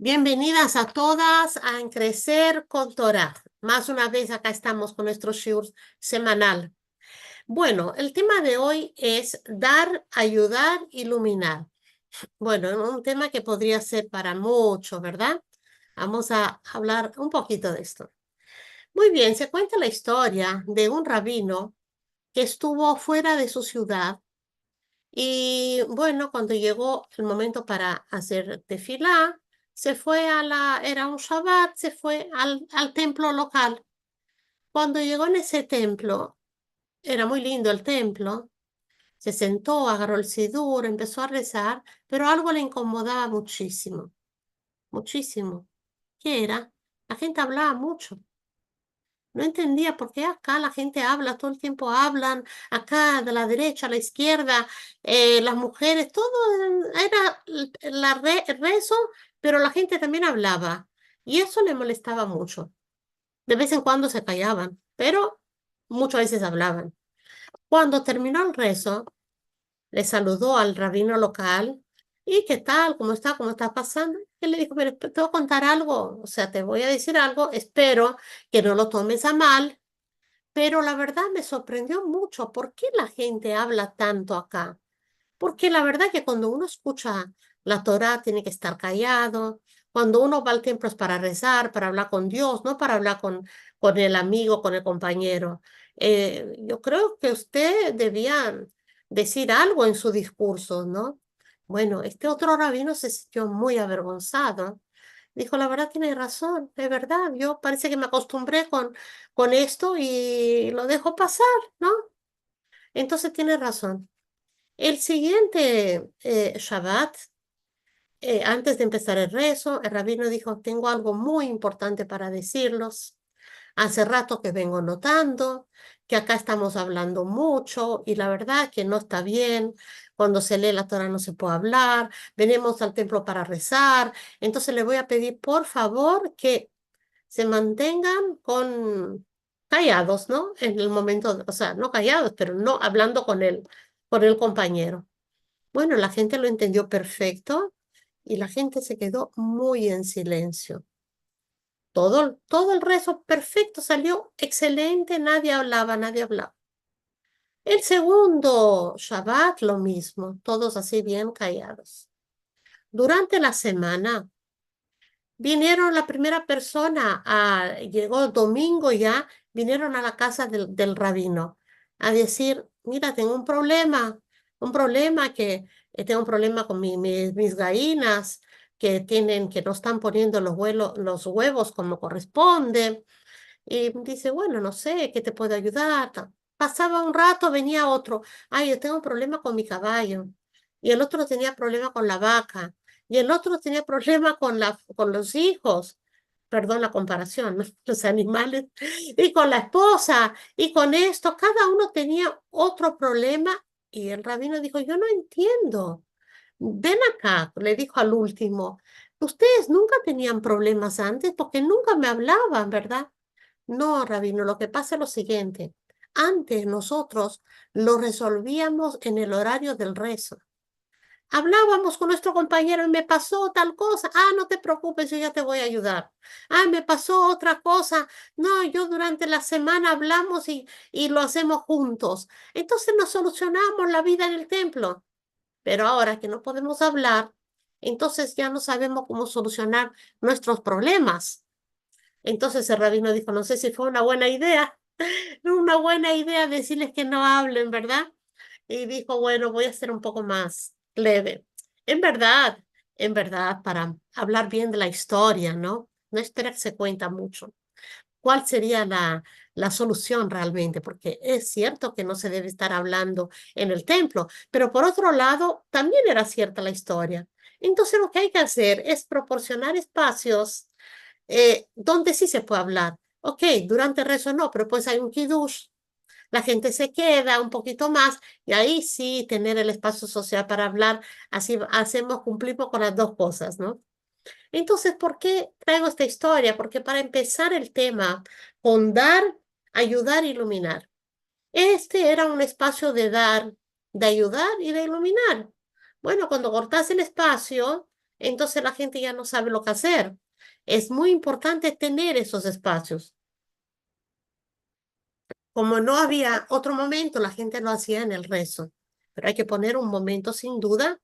Bienvenidas a todas a En Crecer con Torah. Más una vez acá estamos con nuestro shiur semanal. Bueno, el tema de hoy es dar, ayudar, iluminar. Bueno, un tema que podría ser para mucho, ¿verdad? Vamos a hablar un poquito de esto. Muy bien, se cuenta la historia de un rabino que estuvo fuera de su ciudad y bueno, cuando llegó el momento para hacer tefilá, se fue era un Shabbat, se fue al templo local. Cuando llegó en ese templo, era muy lindo el templo, se sentó, agarró el sidur, empezó a rezar, pero algo le incomodaba muchísimo, muchísimo. ¿Qué era? La gente hablaba mucho. No entendía por qué acá la gente habla, todo el tiempo hablan, acá de la derecha a la izquierda, las mujeres, todo era el rezo, pero la gente también hablaba y eso le molestaba mucho. De vez en cuando se callaban, pero muchas veces hablaban. Cuando terminó el rezo, le saludó al rabino local. ¿Y qué tal? ¿Cómo está? ¿Cómo está pasando? Él le dijo, pero te voy a contar algo, o sea, te voy a decir algo, espero que no lo tomes a mal. Pero la verdad me sorprendió mucho. ¿Por qué la gente habla tanto acá? Porque la verdad que cuando uno escucha la Torá tiene que estar callado. Cuando uno va al templo es para rezar, para hablar con Dios, no para hablar con el amigo, con el compañero. Yo creo que usted debía decir algo en su discurso, ¿no? Bueno, este otro rabino se sintió muy avergonzado. Dijo, la verdad tiene razón, es verdad, yo parece que me acostumbré con esto y lo dejo pasar, ¿no? Entonces tiene razón. El siguiente Shabbat, antes de empezar el rezo, el rabino dijo, tengo algo muy importante para decirlos. Hace rato que vengo notando que acá estamos hablando mucho y la verdad que no está bien. Cuando se lee la Torah no se puede hablar. Venimos al templo para rezar. Entonces le voy a pedir, por favor, que se mantengan callados, ¿no? En el momento, o sea, no callados, pero no hablando con el compañero. Bueno, la gente lo entendió perfecto y la gente se quedó muy en silencio. Todo el rezo perfecto salió excelente, nadie hablaba, nadie hablaba. El segundo Shabbat, lo mismo, todos así bien callados. Durante la semana, vinieron la primera persona, llegó el domingo ya, vinieron a la casa del rabino a decir, mira, tengo un problema tengo un problema con mis gallinas que no están poniendo los huevos como corresponde. Y dice, bueno, no sé, ¿qué te puedo ayudar? Pasaba un rato, venía otro. Ay, yo tengo un problema con mi caballo. Y el otro tenía problema con la vaca. Y el otro tenía problema con los hijos. Perdón la comparación, ¿no? Los animales. Y con la esposa. Y con esto. Cada uno tenía otro problema. Y el rabino dijo, yo no entiendo. Ven acá, le dijo al último. Ustedes nunca tenían problemas antes porque nunca me hablaban, ¿verdad? No, rabino, lo que pasa es lo siguiente. Antes nosotros lo resolvíamos en el horario del rezo. Hablábamos con nuestro compañero y me pasó tal cosa. Ah, no te preocupes, yo ya te voy a ayudar. Ah, me pasó otra cosa. No, yo durante la semana hablamos y lo hacemos juntos. Entonces nos solucionamos la vida en el templo. Pero ahora que no podemos hablar, entonces ya no sabemos cómo solucionar nuestros problemas. Entonces el rabino dijo, no sé si fue una buena idea, una buena idea decirles que no hablen, ¿verdad? Y dijo, bueno, voy a ser un poco más leve. En verdad, para hablar bien de la historia, ¿no? No espera que se cuenta mucho. ¿Cuál sería la solución realmente? Porque es cierto que no se debe estar hablando en el templo, pero por otro lado, también era cierta la historia. Entonces lo que hay que hacer es proporcionar espacios donde sí se puede hablar. Ok, durante el rezo no, pero pues hay un kiddush, la gente se queda un poquito más y ahí sí tener el espacio social para hablar, así hacemos, cumplimos con las dos cosas, ¿no? Entonces, ¿por qué traigo esta historia? Porque para empezar el tema con dar, ayudar, iluminar. Este era un espacio de dar, de ayudar y de iluminar. Bueno, cuando cortas el espacio, entonces la gente ya no sabe lo que hacer. Es muy importante tener esos espacios. Como no había otro momento, la gente lo hacía en el rezo, pero hay que poner un momento sin duda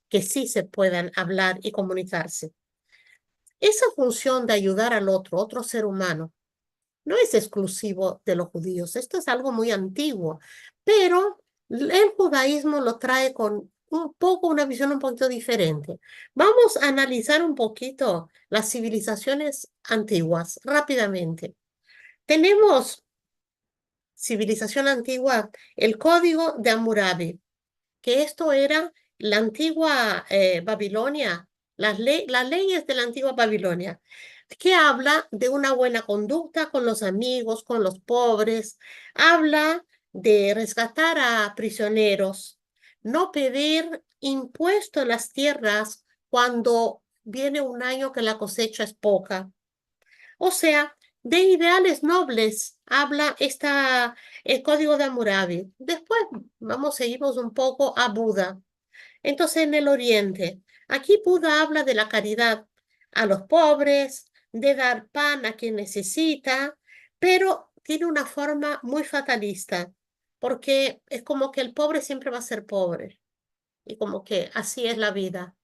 que sí se puedan hablar y comunicarse. Esa función de ayudar al otro ser humano, no es exclusivo de los judíos. Esto es algo muy antiguo, pero el judaísmo lo trae con un poco una visión un poquito diferente. Vamos a analizar un poquito las civilizaciones antiguas rápidamente. Tenemos civilización antigua, el Código de Hammurabi, que esto era la antigua Babilonia, las leyes de la antigua Babilonia, que habla de una buena conducta con los amigos, con los pobres, habla de rescatar a prisioneros, no pedir impuesto en las tierras cuando viene un año que la cosecha es poca. O sea, de ideales nobles habla el Código de Hammurabi. Después seguimos un poco a Buda. Entonces, en el Oriente, aquí Buda habla de la caridad a los pobres, de dar pan a quien necesita, pero tiene una forma muy fatalista, porque es como que el pobre siempre va a ser pobre, y como que así es la vida.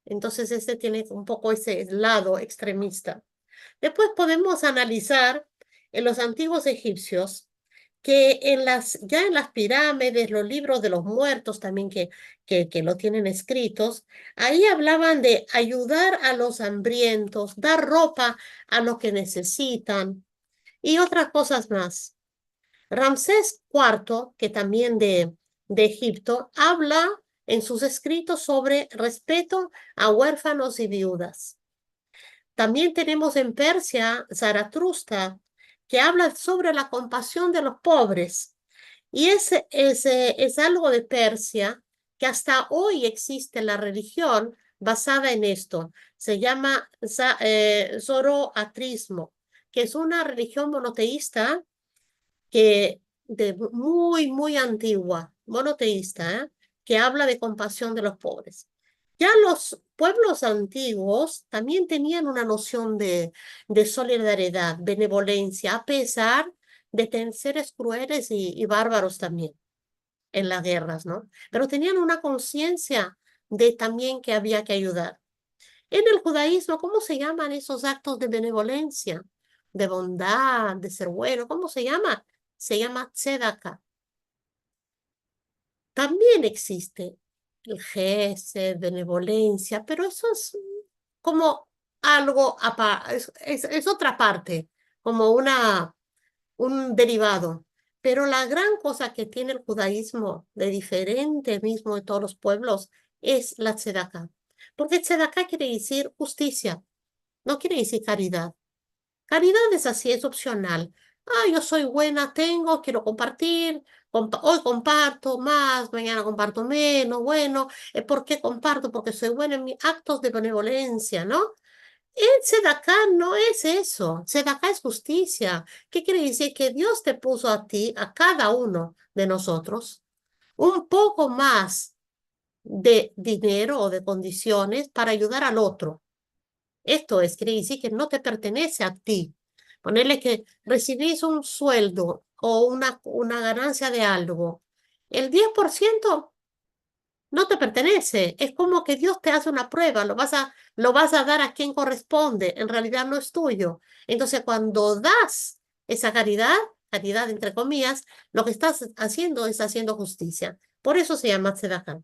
Entonces, este tiene un poco ese lado extremista. Después podemos analizar en los antiguos egipcios que ya en las pirámides, los libros de los muertos también que lo tienen escritos, ahí hablaban de ayudar a los hambrientos, dar ropa a los que necesitan y otras cosas más. Ramsés IV, que también de Egipto, habla en sus escritos sobre respeto a huérfanos y viudas. También tenemos en Persia Zaratustra, que habla sobre la compasión de los pobres. Y es algo de Persia que hasta hoy existe la religión basada en esto. Se llama zoroastrismo, que es una religión monoteísta muy antigua, monoteísta, que habla de compasión de los pobres. Ya los pueblos antiguos también tenían una noción de solidaridad, benevolencia, a pesar de tener seres crueles y bárbaros también en las guerras, ¿no? Pero tenían una conciencia de también que había que ayudar. En el judaísmo, ¿cómo se llaman esos actos de benevolencia, de bondad, de ser bueno? ¿Cómo se llama? Se llama tzedakah. También existe el gesed, benevolencia, pero eso es como algo, es otra parte, como un derivado. Pero la gran cosa que tiene el judaísmo de diferente mismo de todos los pueblos es la tzedakah. Porque tzedakah quiere decir justicia, no quiere decir caridad. Caridad es así, es opcional. Yo soy buena, quiero compartir, hoy comparto más, mañana comparto menos, bueno, ¿por qué comparto? Porque soy buena en mis actos de benevolencia, ¿no? El tzedakah no es eso, tzedakah es justicia. ¿Qué quiere decir? Que Dios te puso a ti, a cada uno de nosotros, un poco más de dinero o de condiciones para ayudar al otro. Esto quiere decir que no te pertenece a ti. Ponerle que recibís un sueldo o una ganancia de algo. El 10% no te pertenece. Es como que Dios te hace una prueba, lo vas a dar a quien corresponde. En realidad no es tuyo. Entonces, cuando das esa caridad entre comillas, lo que estás haciendo es haciendo justicia. Por eso se llama tzedakah.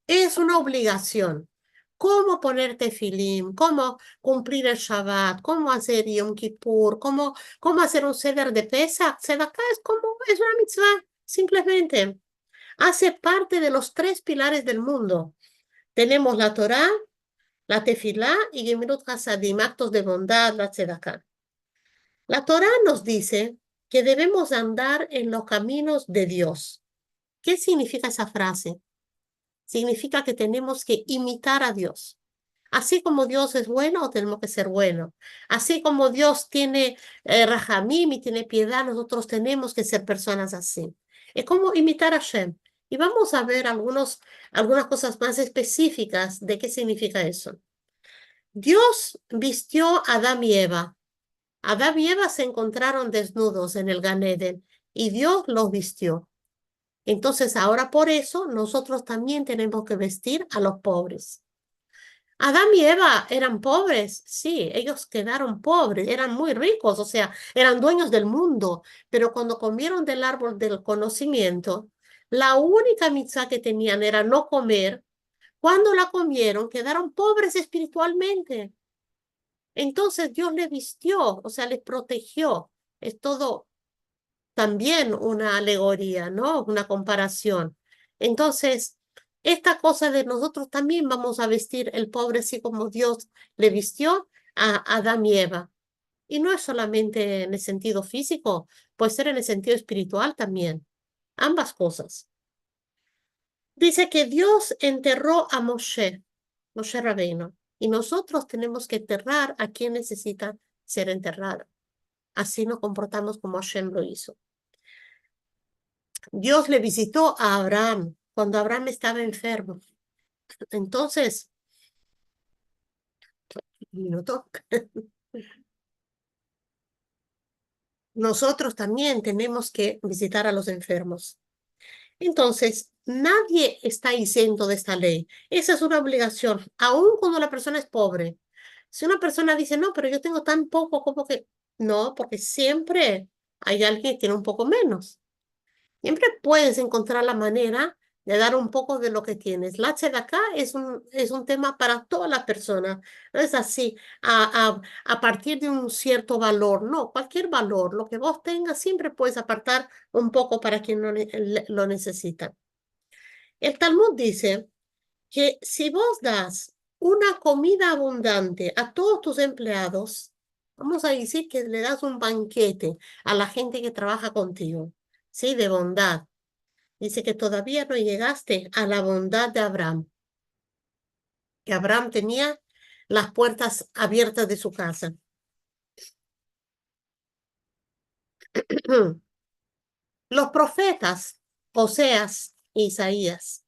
Es una obligación. ¿Cómo ponerte filim? ¿Cómo cumplir el Shabbat? ¿Cómo hacer Yom Kippur? ¿Cómo hacer un seder de Pesach? Tzedakah es una mitzvah, simplemente. Hace parte de los tres pilares del mundo. Tenemos la Torá, la Tefilá y Gemilut Hasadim, actos de bondad, la tzedakah. La Torá nos dice que debemos andar en los caminos de Dios. ¿Qué significa esa frase? Significa que tenemos que imitar a Dios. Así como Dios es bueno, tenemos que ser buenos. Así como Dios tiene rahamim y tiene piedad, nosotros tenemos que ser personas así. Es como imitar a Hashem. Y vamos a ver algunas cosas más específicas de qué significa eso. Dios vistió a Adán y Eva. Adán y Eva se encontraron desnudos en el Gan Eden y Dios los vistió. Entonces, ahora por eso nosotros también tenemos que vestir a los pobres. Adán y Eva eran pobres, sí, ellos quedaron pobres, eran muy ricos, o sea, eran dueños del mundo, pero cuando comieron del árbol del conocimiento, la única mitzvah que tenían era no comer. Cuando la comieron, quedaron pobres espiritualmente. Entonces Dios les vistió, o sea, les protegió. Es todo también una alegoría, ¿no? Una comparación. Entonces, esta cosa de nosotros también vamos a vestir el pobre así como Dios le vistió a Adán y Eva. Y no es solamente en el sentido físico, puede ser en el sentido espiritual también. Ambas cosas. Dice que Dios enterró a Moshe Rabbeinu, y nosotros tenemos que enterrar a quien necesita ser enterrado. Así nos comportamos como Hashem lo hizo. Dios le visitó a Abraham cuando Abraham estaba enfermo. Entonces, un minuto, nosotros también tenemos que visitar a los enfermos. Entonces, nadie está exento de esta ley. Esa es una obligación, aun cuando la persona es pobre. Si una persona dice, no, pero yo tengo tan poco como que... No, porque siempre hay alguien que tiene un poco menos. Siempre puedes encontrar la manera de dar un poco de lo que tienes. La acá es un tema para todas las personas. No es así, a partir de un cierto valor. No, cualquier valor, lo que vos tengas, siempre puedes apartar un poco para quien lo necesita. El Talmud dice que si vos das una comida abundante a todos tus empleados, vamos a decir que le das un banquete a la gente que trabaja contigo, ¿sí? De bondad. Dice que todavía no llegaste a la bondad de Abraham, que Abraham tenía las puertas abiertas de su casa. Los profetas, Oseas e Isaías,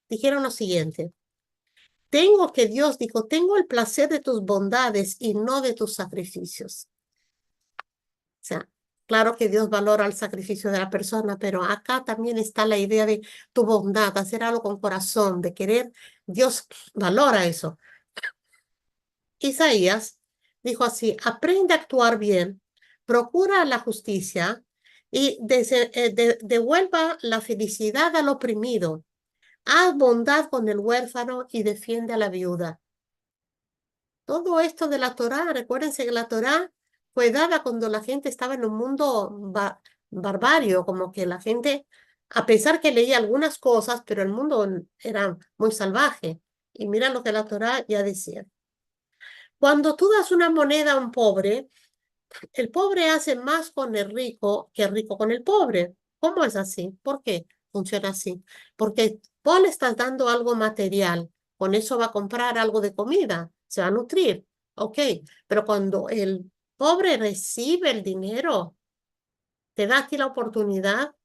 dijeron lo siguiente: Dios dijo, tengo el placer de tus bondades y no de tus sacrificios. O sea, claro que Dios valora el sacrificio de la persona, pero acá también está la idea de tu bondad, hacer algo con corazón, de querer. Dios valora eso. Isaías dijo así: aprende a actuar bien, procura la justicia y devuelva la felicidad al oprimido. Haz bondad con el huérfano y defiende a la viuda. Todo esto de la Torá, recuérdense que la Torá fue dada cuando la gente estaba en un mundo barbario, como que la gente, a pesar que leía algunas cosas, pero el mundo era muy salvaje. Y mira lo que la Torá ya decía. Cuando tú das una moneda a un pobre, el pobre hace más con el rico que el rico con el pobre. ¿Cómo es así? ¿Por qué funciona así? Porque vos le estás dando algo material, con eso va a comprar algo de comida, se va a nutrir, ok, pero cuando el pobre recibe el dinero, te da a ti la oportunidad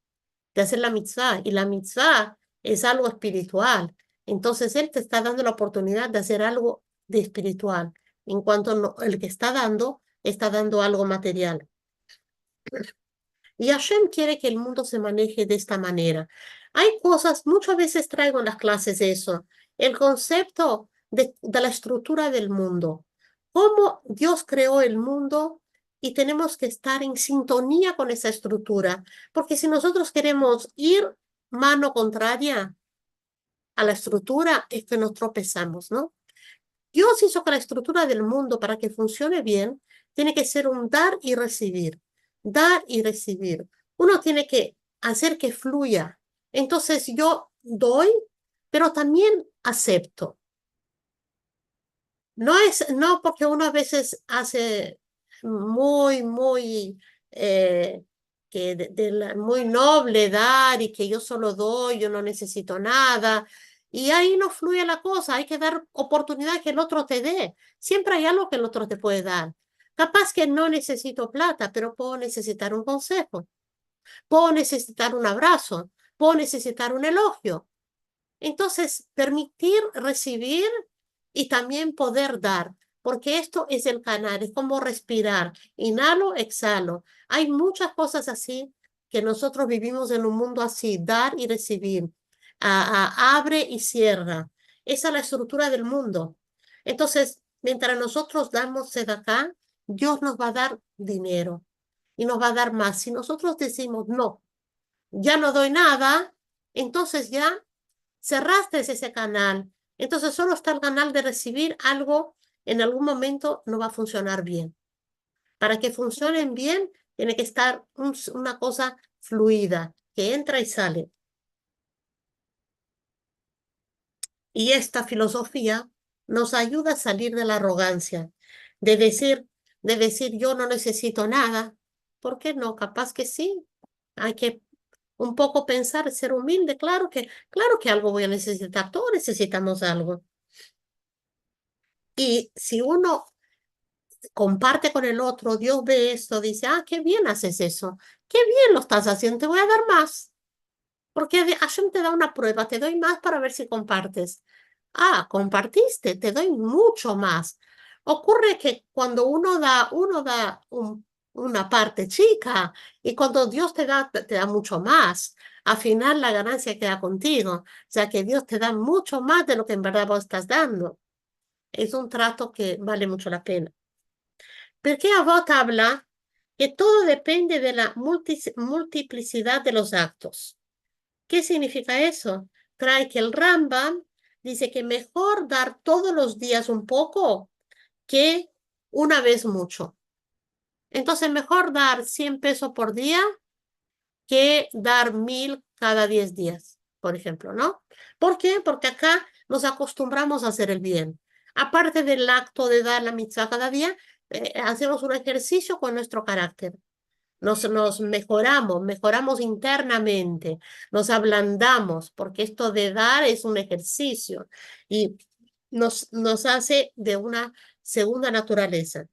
de hacer la mitzvah, y la mitzvah es algo espiritual. Entonces él te está dando la oportunidad de hacer algo de espiritual, en cuanto el que está dando algo material. Y Hashem quiere que el mundo se maneje de esta manera. Hay cosas, muchas veces traigo en las clases eso, el concepto de la estructura del mundo, cómo Dios creó el mundo, y tenemos que estar en sintonía con esa estructura, porque si nosotros queremos ir mano contraria a la estructura, es que nos tropezamos, ¿no? Dios hizo que la estructura del mundo, para que funcione bien, tiene que ser un dar y recibir. Dar y recibir. Uno tiene que hacer que fluya. Entonces yo doy, pero también acepto. No porque uno a veces hace muy, eh, muy noble dar, y que yo solo doy, yo no necesito nada. Y ahí no fluye la cosa, hay que dar oportunidad que el otro te dé. Siempre hay algo que el otro te puede dar. Capaz que no necesito plata, pero puedo necesitar un consejo, puedo necesitar un abrazo, puedo necesitar un elogio. Entonces, permitir recibir y también poder dar, porque esto es el canal, es como respirar, inhalo, exhalo. Hay muchas cosas así que nosotros vivimos en un mundo así, dar y recibir, abre y cierra. Esa es la estructura del mundo. Entonces, mientras nosotros damos acá, Dios nos va a dar dinero y nos va a dar más. Si nosotros decimos, no, ya no doy nada, entonces ya cerraste ese canal. Entonces solo está el canal de recibir algo, en algún momento no va a funcionar bien. Para que funcionen bien, tiene que estar una cosa fluida, que entra y sale. Y esta filosofía nos ayuda a salir de la arrogancia, de decir, de decir yo no necesito nada. ¿Por qué no? Capaz que sí. Hay que un poco pensar, ser humilde, claro que algo voy a necesitar, todos necesitamos algo. Y si uno comparte con el otro, Dios ve esto, dice, ah, qué bien haces eso, qué bien lo estás haciendo, te voy a dar más. Porque Hashem te da una prueba, te doy más para ver si compartes. Ah, compartiste, te doy mucho más. Ocurre que cuando uno da una parte chica y cuando Dios te da mucho más. Al final la ganancia queda contigo. O sea que Dios te da mucho más de lo que en verdad vos estás dando. Es un trato que vale mucho la pena. Porque Avot habla que todo depende de la multiplicidad de los actos. ¿Qué significa eso? Trae que el Rambam dice que mejor dar todos los días un poco que una vez mucho. Entonces, mejor dar 100 pesos por día que dar 1000 cada 10 días, por ejemplo, ¿no? ¿Por qué? Porque acá nos acostumbramos a hacer el bien. Aparte del acto de dar la mitzvah cada día, hacemos un ejercicio con nuestro carácter. Nos mejoramos internamente, nos ablandamos, porque esto de dar es un ejercicio y nos hace de una segunda naturaleza.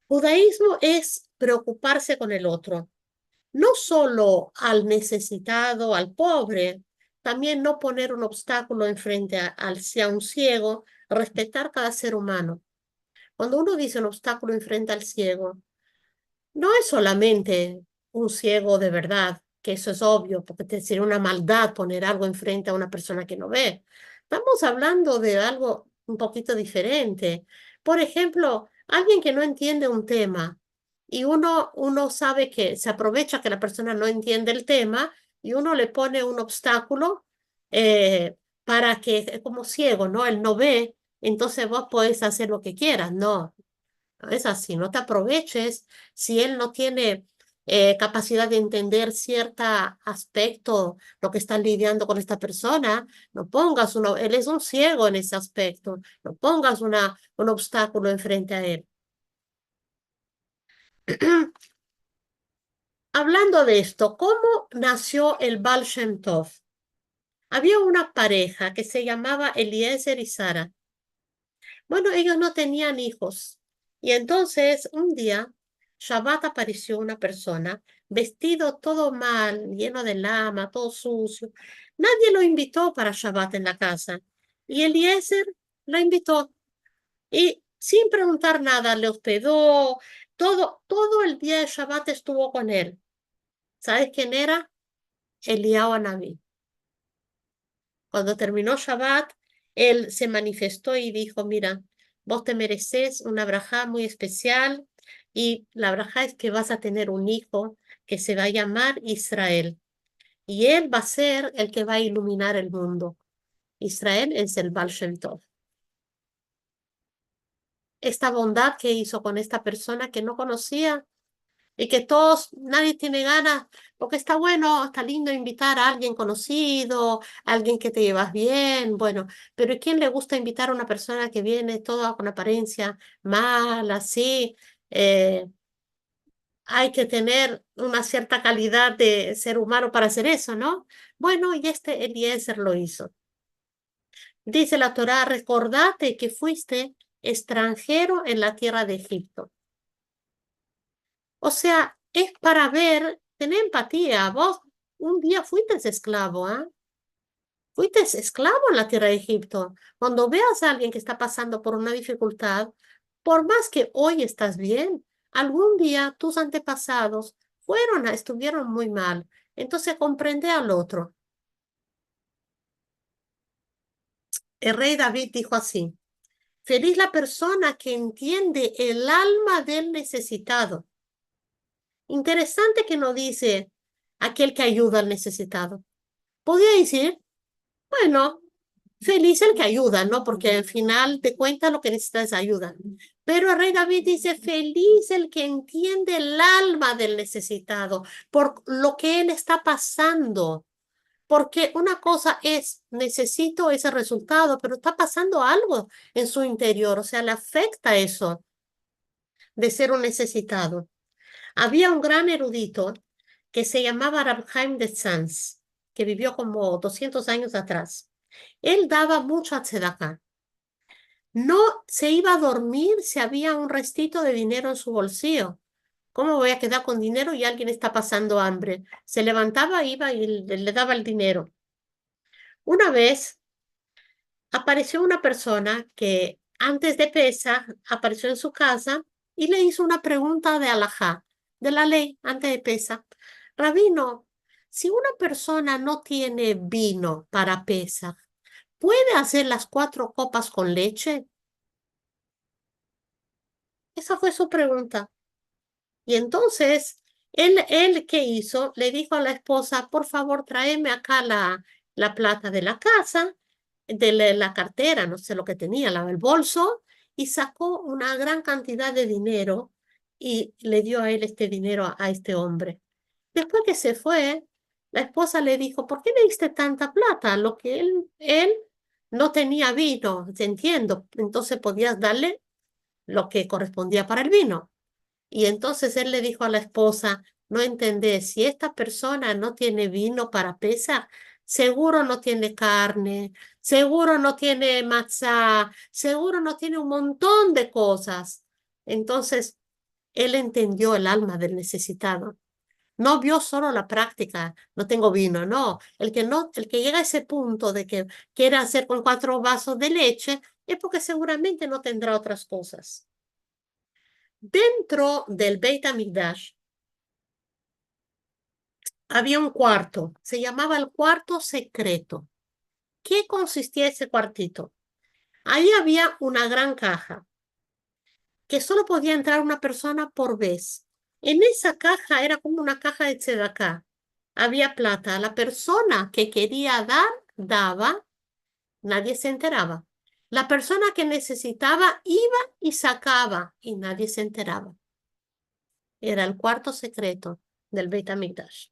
Judaísmo es preocuparse con el otro, no solo al necesitado, al pobre, también no poner un obstáculo enfrente a un ciego, respetar cada ser humano. Cuando uno dice un obstáculo enfrente al ciego, no es solamente un ciego de verdad, que eso es obvio, porque sería una maldad poner algo enfrente a una persona que no ve. Estamos hablando de algo un poquito diferente. Por ejemplo, alguien que no entiende un tema y uno sabe que se aprovecha que la persona no entiende el tema y uno le pone un obstáculo para que, es como ciego, ¿no? Él no ve, entonces vos podés hacer lo que quieras. No, no es así, no te aproveches si él no tiene capacidad de entender cierto aspecto, lo que está lidiando con esta persona, no pongas uno, él es un ciego en ese aspecto, no pongas un obstáculo enfrente a él. Hablando de esto, ¿cómo nació el Baal Shem Tov? Había una pareja que se llamaba Eliezer y Sara. Bueno, ellos no tenían hijos. Y entonces, un día, Shabbat apareció una persona vestido todo mal, lleno de lama, todo sucio. Nadie lo invitó para Shabbat en la casa. Y Eliezer lo invitó. Y sin preguntar nada, le hospedó. Todo el día de Shabbat estuvo con él. ¿Sabes quién era? Eliyahu Anabí. Cuando terminó Shabbat, él se manifestó y dijo, mira, vos te mereces una brajá muy especial y la brajá es que vas a tener un hijo que se va a llamar Israel y él va a ser el que va a iluminar el mundo. Israel es el Baal Shem Tov. Esta bondad que hizo con esta persona que no conocía y que nadie tiene ganas, porque está bueno, está lindo invitar a alguien conocido, a alguien que te llevas bien, bueno, pero ¿quién le gusta invitar a una persona que viene toda con apariencia mala, así? Hay que tener una cierta calidad de ser humano para hacer eso, ¿no? Bueno, y este Eliezer lo hizo. Dice la Torá, recordate que fuiste extranjero en la tierra de Egipto. O sea, es para ver, tener empatía. Vos un día fuiste esclavo, ¿ah? Fuiste esclavo en la tierra de Egipto. Cuando veas a alguien que está pasando por una dificultad, por más que hoy estás bien, algún día tus antepasados estuvieron muy mal. Entonces comprende al otro. El rey David dijo así: feliz la persona que entiende el alma del necesitado. Interesante que no dice aquel que ayuda al necesitado. Podría decir, bueno, feliz el que ayuda, ¿no? Porque al final de cuentas lo que necesita es ayuda. Pero el rey David dice, feliz el que entiende el alma del necesitado por lo que él está pasando. Porque una cosa es, necesito ese resultado, pero está pasando algo en su interior, o sea, le afecta eso de ser un necesitado. Había un gran erudito que se llamaba Rab Chaim de Sanz, que vivió como 200 años atrás. Él daba mucha tzedakah. No se iba a dormir si había un restito de dinero en su bolsillo. ¿Cómo voy a quedar con dinero y alguien está pasando hambre? Se levantaba, iba y le daba el dinero. Una vez apareció una persona que antes de Pesaj apareció en su casa y le hizo una pregunta de alajá, de la ley, antes de Pesaj. Rabino, si una persona no tiene vino para Pesaj, ¿puede hacer las 4 copas con leche? Esa fue su pregunta. Y entonces, él ¿qué hizo? Le dijo a la esposa, por favor, tráeme acá la plata de la casa, de la cartera, no sé lo que tenía, el bolso, y sacó una gran cantidad de dinero y le dio a él este dinero a este hombre. Después que se fue, la esposa le dijo, ¿por qué le diste tanta plata? Lo que él no tenía vino, te entiendo, entonces podías darle lo que correspondía para el vino. Y entonces él le dijo a la esposa, no entendés, si esta persona no tiene vino para pesar, seguro no tiene carne, seguro no tiene matzá, seguro no tiene un montón de cosas. Entonces él entendió el alma del necesitado. No vio solo la práctica, no tengo vino, no. El que llega a ese punto de que quiere hacer con 4 vasos de leche es porque seguramente no tendrá otras cosas. Dentro del Beit HaMikdash había un cuarto, se llamaba el cuarto secreto. ¿Qué consistía ese cuartito? Ahí había una gran caja que solo podía entrar una persona por vez. En esa caja era como una caja de tzedaká. Había plata. La persona que quería dar, daba, nadie se enteraba. La persona que necesitaba iba y sacaba y nadie se enteraba. Era el cuarto secreto del Beit HaMikdash.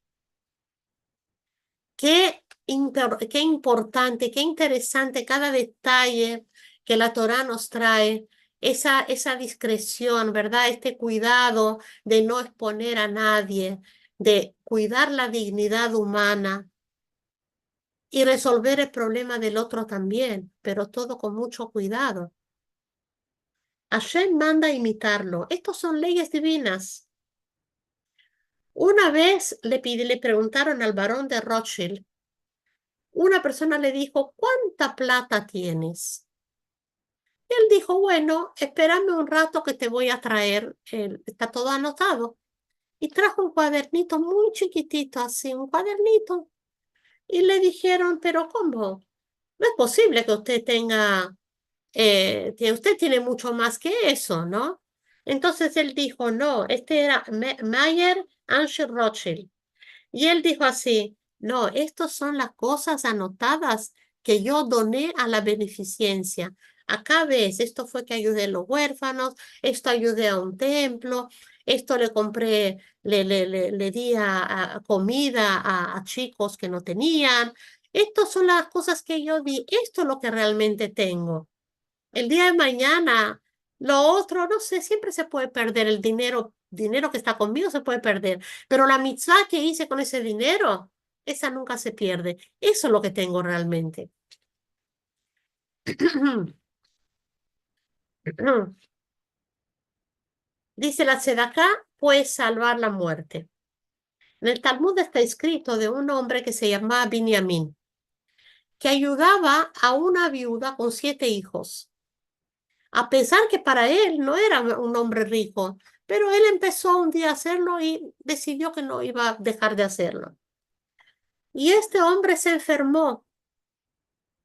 Qué importante, qué interesante cada detalle que la Torá nos trae, esa discreción, ¿verdad? Este cuidado de no exponer a nadie, de cuidar la dignidad humana y resolver el problema del otro también, pero todo con mucho cuidado. Hashem manda imitarlo. Estos son leyes divinas. Una vez le preguntaron al barón de Rothschild. Una persona le dijo, ¿cuánta plata tienes? Y él dijo, bueno, espérame un rato que te voy a traer, está todo anotado. Y trajo un cuadernito muy chiquitito, así, un cuadernito. Y le dijeron, pero ¿cómo? No es posible que usted tenga, que usted tiene mucho más que eso, ¿no? Entonces él dijo, no, este era Mayer Ansel Rothschild. Y él dijo así, no, estas son las cosas anotadas que yo doné a la beneficencia. Acá ves, esto fue que ayudé a los huérfanos, esto ayudé a un templo, esto le compré, le di a comida a chicos que no tenían. Estas son las cosas que yo di, esto es lo que realmente tengo. El día de mañana, lo otro, no sé, siempre se puede perder el dinero que está conmigo se puede perder, pero la mitzvah que hice con ese dinero, esa nunca se pierde. Eso es lo que tengo realmente. Dice la tzedaká, puede salvar la muerte. En el Talmud está escrito de un hombre que se llamaba Binyamin, que ayudaba a una viuda con 7 hijos, a pesar que para él no era un hombre rico, pero él empezó un día a hacerlo y decidió que no iba a dejar de hacerlo. Y este hombre se enfermó,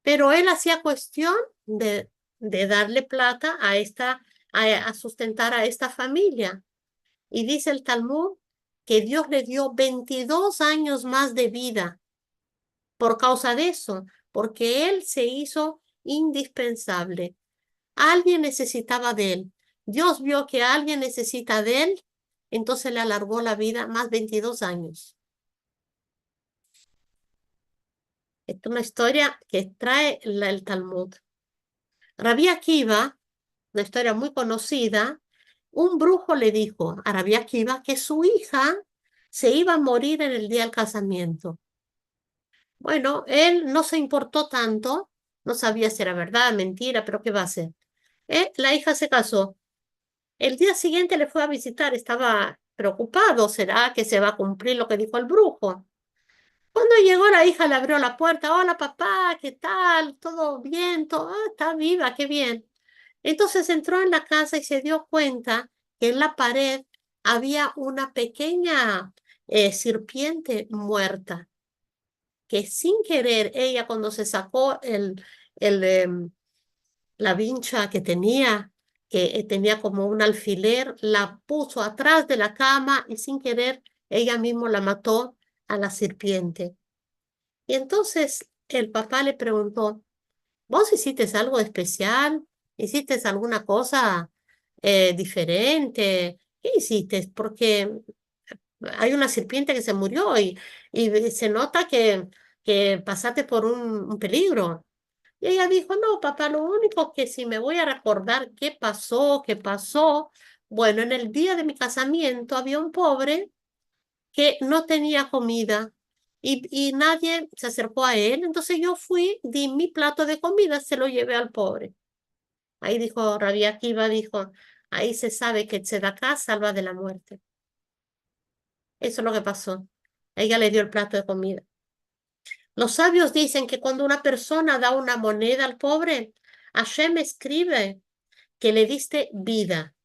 pero él hacía cuestión de darle plata a sustentar a esta familia. Y dice el Talmud que Dios le dio 22 años más de vida por causa de eso, porque él se hizo indispensable. Alguien necesitaba de él. Dios vio que alguien necesita de él, entonces le alargó la vida más 22 años. Esta es una historia que trae el Talmud. Rabí Akiva, una historia muy conocida, un brujo le dijo a Rabí Akiva que su hija se iba a morir en el día del casamiento. Bueno, él no se importó tanto, no sabía si era verdad, mentira, pero ¿qué va a hacer? La hija se casó. El día siguiente le fue a visitar, estaba preocupado, ¿será que se va a cumplir lo que dijo el brujo? Cuando llegó la hija le abrió la puerta, hola papá, ¿qué tal? ¿Todo bien? ¿Todo? "Ah, está viva, qué bien". Entonces entró en la casa y se dio cuenta que en la pared había una pequeña serpiente muerta, que sin querer ella cuando se sacó el, la vincha que tenía como un alfiler, la puso atrás de la cama y sin querer ella misma la mató a la serpiente. Y entonces el papá le preguntó, ¿vos hiciste algo especial? ¿Hiciste alguna cosa diferente? ¿Qué hiciste? Porque hay una serpiente que se murió y se nota que pasaste por un peligro. Y ella dijo, no, papá, lo único que si me voy a recordar qué pasó, bueno, en el día de mi casamiento había un pobre que no tenía comida y nadie se acercó a él, entonces yo fui, di mi plato de comida, se lo llevé al pobre. Ahí dijo Rabí Akiva, dijo, ahí se sabe que Tzedaká salva de la muerte. Eso es lo que pasó. Ella le dio el plato de comida. Los sabios dicen que cuando una persona da una moneda al pobre, Hashem escribe que le diste vida.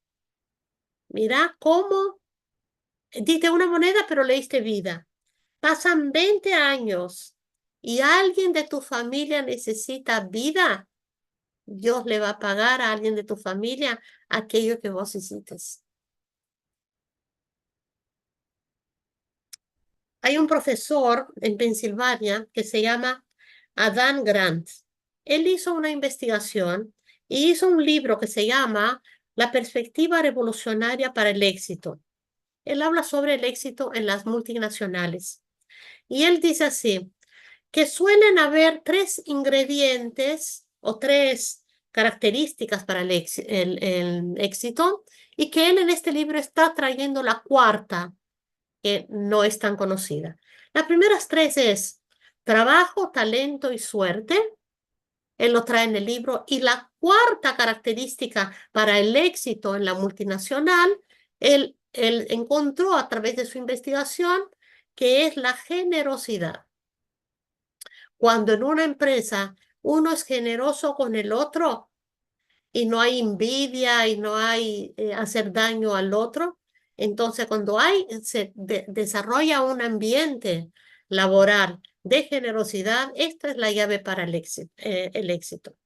Mira cómo diste una moneda, pero le diste vida. Pasan 20 años y alguien de tu familia necesita vida, Dios le va a pagar a alguien de tu familia aquello que vos hiciste. Hay un profesor en Pensilvania que se llama Adam Grant. Él hizo una investigación y hizo un libro que se llama La perspectiva revolucionaria para el éxito. Él habla sobre el éxito en las multinacionales. Y él dice así, que suelen haber 3 ingredientes o 3 características para el éxito y que él en este libro está trayendo la cuarta, que no es tan conocida. Las primeras 3 es trabajo, talento y suerte. Él lo trae en el libro. Y la cuarta característica para el éxito en la multinacional, él encontró a través de su investigación que es la generosidad. Cuando en una empresa uno es generoso con el otro y no hay envidia y no hay hacer daño al otro, entonces cuando se desarrolla un ambiente laboral de generosidad, esta es la llave para el éxito.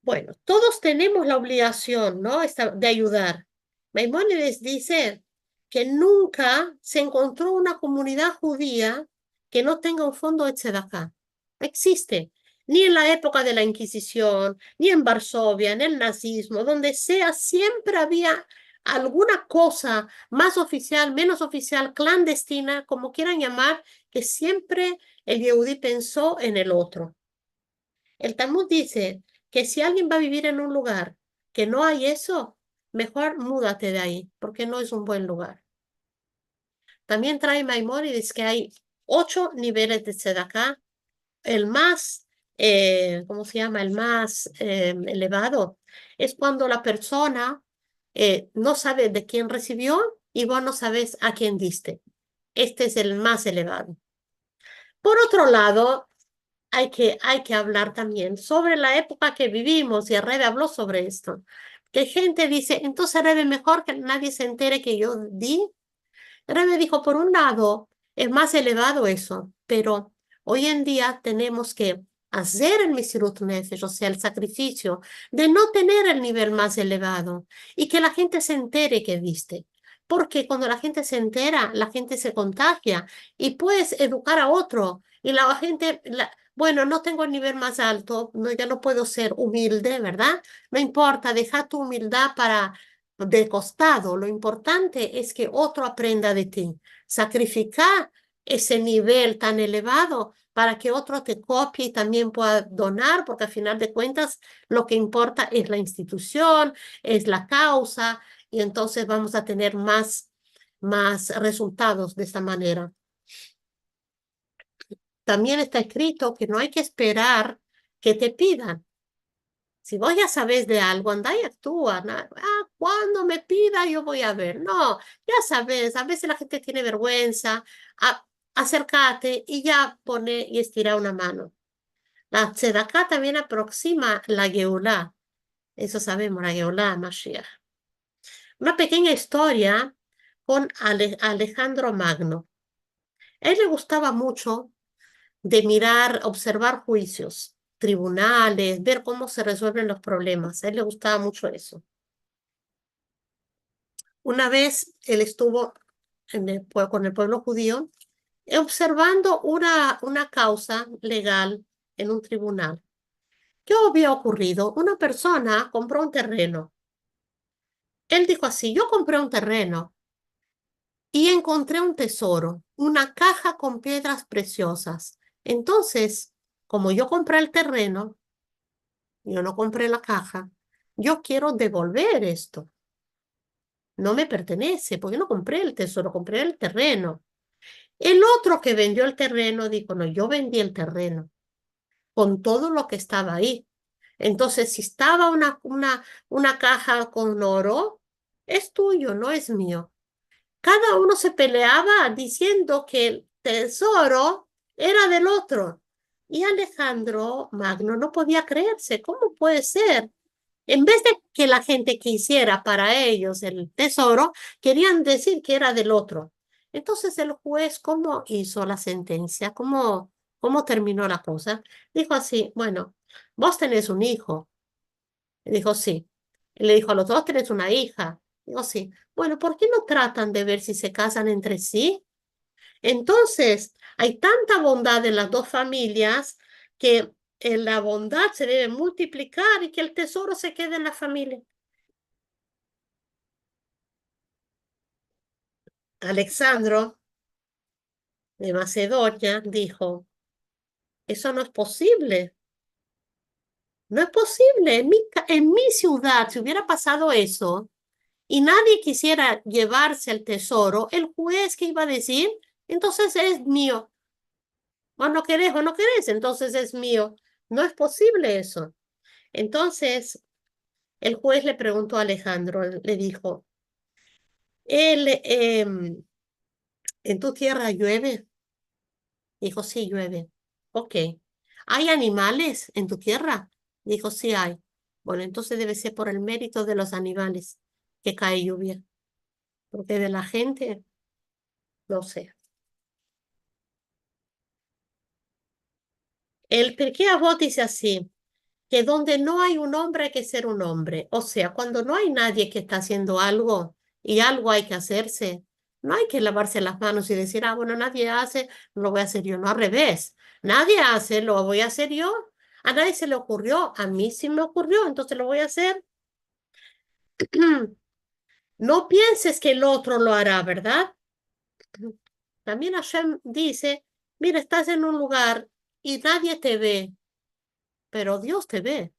Bueno, todos tenemos la obligación, ¿no? De ayudar. Maimónides dice que nunca se encontró una comunidad judía que no tenga un fondo de tzedakah. No existe. Ni en la época de la Inquisición, ni en Varsovia, en el nazismo, donde sea, siempre había alguna cosa más oficial, menos oficial, clandestina, como quieran llamar, que siempre el Yehudí pensó en el otro. El Talmud dice que si alguien va a vivir en un lugar que no hay eso, mejor múdate de ahí, porque no es un buen lugar. También trae Maimónides que hay 8 niveles de tzedakah. El más, ¿cómo se llama? El más elevado es cuando la persona no sabe de quién recibió y vos no sabés a quién diste. Este es el más elevado. Por otro lado, hay que hablar también sobre la época que vivimos, y el Rebe habló sobre esto. Que gente dice, entonces Rebe, mejor que nadie se entere que yo di. El Rebe dijo, por un lado, es más elevado eso, pero hoy en día tenemos que hacer el Misirut Nefesh, o sea, el sacrificio de no tener el nivel más elevado y que la gente se entere que diste. Porque cuando la gente se entera, la gente se contagia y puedes educar a otro. Y la gente, bueno, no tengo el nivel más alto, no, ya no puedo ser humilde, ¿verdad? No importa, deja tu humildad para de costado. Lo importante es que otro aprenda de ti. Sacrificar ese nivel tan elevado para que otro te copie y también pueda donar, porque al final de cuentas lo que importa es la institución, es la causa, y entonces vamos a tener más resultados de esta manera. También está escrito que no hay que esperar que te pidan. Si vos ya sabés de algo, andá y actúa. Cuando me pida, yo voy a ver. No, ya sabes, a veces la gente tiene vergüenza. Acércate y ya pone y estira una mano. La tzedaká también aproxima la Geulá. Eso sabemos, la Geulá, Mashiach. Una pequeña historia con Alejandro Magno. A él le gustaba mucho de mirar, observar juicios, tribunales, ver cómo se resuelven los problemas. A él le gustaba mucho eso. Una vez él estuvo con el pueblo judío observando una causa legal en un tribunal. ¿Qué había ocurrido? Una persona compró un terreno. Él dijo así, yo compré un terreno y encontré un tesoro, una caja con piedras preciosas. Entonces, como yo compré el terreno, yo no compré la caja, yo quiero devolver esto. No me pertenece, porque no compré el tesoro, compré el terreno. El otro que vendió el terreno dijo, no, yo vendí el terreno con todo lo que estaba ahí. Entonces, si estaba una caja con oro, es tuyo, no es mío. Cada uno se peleaba diciendo que el tesoro era del otro. Y Alejandro Magno no podía creerse, ¿cómo puede ser? En vez de que la gente quisiera para ellos el tesoro, querían decir que era del otro. Entonces el juez, ¿cómo hizo la sentencia? ¿Cómo terminó la cosa? Dijo así, bueno, vos tenés un hijo. Y dijo, sí. Y le dijo, a los dos tenés una hija. Dijo, sí. Bueno, ¿por qué no tratan de ver si se casan entre sí? Entonces, hay tanta bondad en las dos familias que la bondad se debe multiplicar y que el tesoro se quede en la familia. Alexandro de Macedonia dijo, eso no es posible, no es posible. En mi ciudad, si hubiera pasado eso y nadie quisiera llevarse el tesoro, el juez que iba a decir, entonces es mío. O no querés, entonces es mío. No es posible eso. Entonces, el juez le preguntó a Alejandro, le dijo, ¿en tu tierra llueve? Dijo, sí, llueve. Ok. ¿Hay animales en tu tierra? Dijo, sí hay. Bueno, entonces debe ser por el mérito de los animales que cae lluvia, porque de la gente, no sé. El Pirkei Avot dice así, que donde no hay un hombre hay que ser un hombre. O sea, cuando no hay nadie que está haciendo algo y algo hay que hacerse, no hay que lavarse las manos y decir, bueno, nadie hace, lo voy a hacer yo. No, al revés. Nadie hace, lo voy a hacer yo. A nadie se le ocurrió, a mí sí me ocurrió, entonces lo voy a hacer. No pienses que el otro lo hará, ¿verdad? También Hashem dice, mira, estás en un lugar y nadie te ve, pero Dios te ve.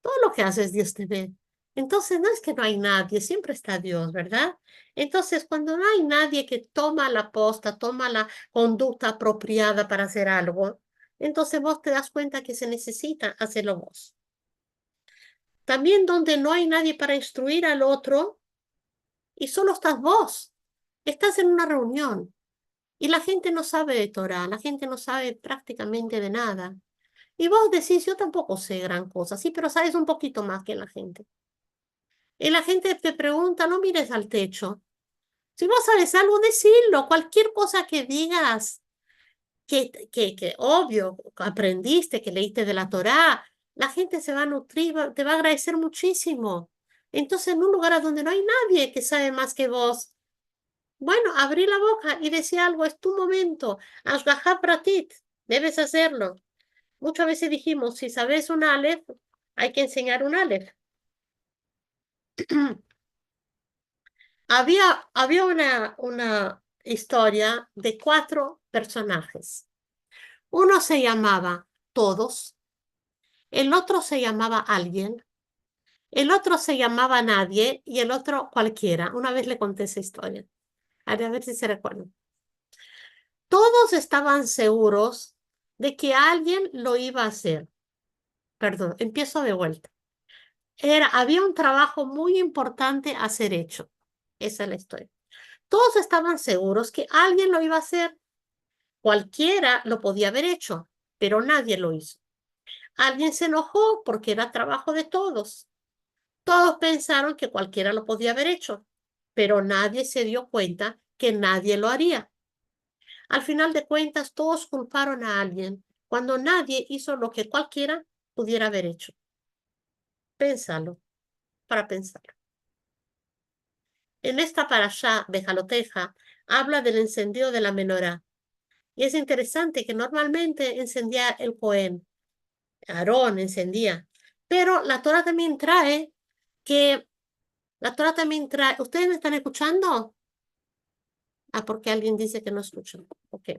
Todo lo que haces, Dios te ve. Entonces, no es que no hay nadie, siempre está Dios, ¿verdad? Entonces, cuando no hay nadie que toma la posta, toma la conducta apropiada para hacer algo, entonces vos te das cuenta que se necesita hacerlo vos. También donde no hay nadie para instruir al otro y solo estás vos. Estás en una reunión y la gente no sabe de Torah, la gente no sabe prácticamente de nada. Y vos decís, yo tampoco sé gran cosa, sí, pero sabes un poquito más que la gente. Y la gente te pregunta, no mires al techo. Si vos sabes algo, decirlo. Cualquier cosa que digas, que obvio, aprendiste, que leíste de la Torá, la gente se va a nutrir, te va a agradecer muchísimo. Entonces, en un lugar a donde no hay nadie que sabe más que vos, bueno, abrí la boca y decía algo, es tu momento. Ashgaha pratit, debes hacerlo. Muchas veces dijimos, si sabes un Aleph, hay que enseñar un Aleph. Había una historia de 4 personajes. Uno se llamaba Todos, el otro se llamaba Alguien, el otro se llamaba Nadie y el otro Cualquiera. Una vez le conté esa historia. A ver si se recuerdan. Todos estaban seguros de que alguien lo iba a hacer. Perdón, empiezo de vuelta. Había un trabajo muy importante a ser hecho. Esa es la historia. Todos estaban seguros que alguien lo iba a hacer. Cualquiera lo podía haber hecho, pero nadie lo hizo. Alguien se enojó porque era trabajo de todos. Todos pensaron que cualquiera lo podía haber hecho, pero nadie se dio cuenta que nadie lo haría. Al final de cuentas, todos culparon a alguien cuando nadie hizo lo que cualquiera pudiera haber hecho. Pénsalo, para pensar. En esta parashá de Jaloteja habla del encendido de la menorá. Y es interesante que normalmente encendía el Cohen, Aarón encendía. Pero la Torah también trae que, ¿ustedes me están escuchando? Ah, porque alguien dice que no escuchan. Ok.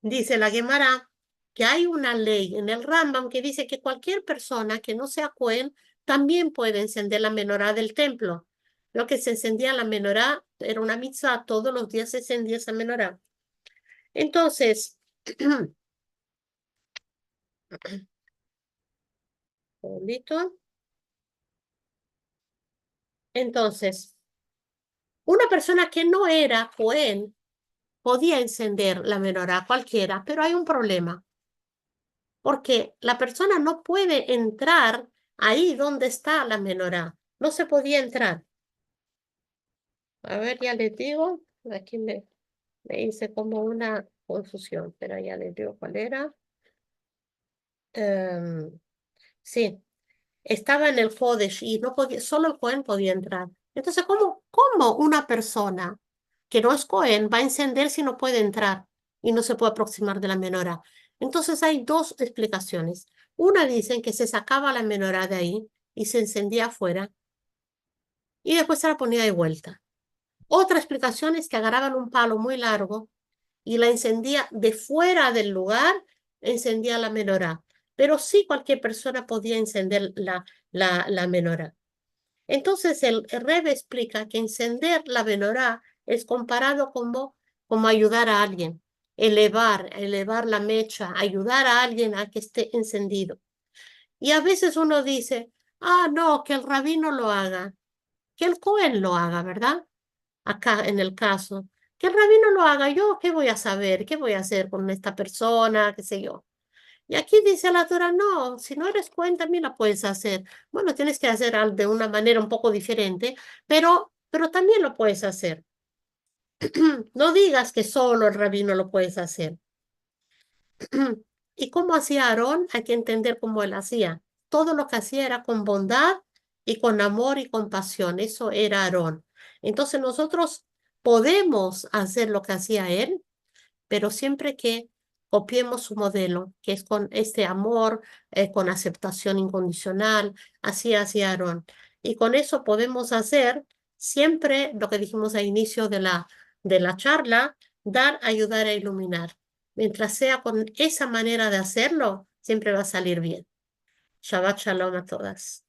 Dice la Gemara que hay una ley en el Rambam que dice que cualquier persona que no sea Cohen también puede encender la menorá del templo. Lo que se encendía la menorá era una mitzvah, todos los días se encendía esa menorá. Entonces, ¿listo? Entonces, una persona que no era Cohen podía encender la menorá cualquiera, pero hay un problema, porque la persona no puede entrar ahí donde está la menorá. No se podía entrar. A ver, ya les digo, aquí me hice como una confusión, pero ya les digo cuál era. Sí, estaba en el Kodesh y no podía, solo el Cohen podía entrar. Entonces, ¿cómo una persona que no es Cohen va a encender si no puede entrar y no se puede aproximar de la menorá? Entonces hay 2 explicaciones. Una dicen que se sacaba la menorá de ahí y se encendía afuera y después se la ponía de vuelta. Otra explicación es que agarraban un palo muy largo y la encendía de fuera del lugar, encendía la menorá. Pero sí cualquier persona podía encender la menorá. Entonces el Rebbe explica que encender la menorá es comparado como ayudar a alguien, elevar la mecha, ayudar a alguien a que esté encendido. Y a veces uno dice, no, que el rabino lo haga, que el Cohen lo haga, ¿verdad? Acá en el caso, que el rabino lo haga yo, ¿qué voy a saber? ¿Qué voy a hacer con esta persona? ¿Qué sé yo? Y aquí dice la Torah, no, si no eres Cohen también la puedes hacer. Bueno, tienes que hacer de una manera un poco diferente, pero también lo puedes hacer. No digas que solo el rabino lo puedes hacer. ¿Y cómo hacía Aarón? Hay que entender cómo él hacía. Todo lo que hacía era con bondad y con amor y compasión. Eso era Aarón. Entonces nosotros podemos hacer lo que hacía él, pero siempre que copiemos su modelo, que es con este amor, con aceptación incondicional, así hacía Aarón. Y con eso podemos hacer siempre lo que dijimos al inicio de la charla, dar, ayudar a iluminar. Mientras sea con esa manera de hacerlo, siempre va a salir bien. Shabbat shalom a todas.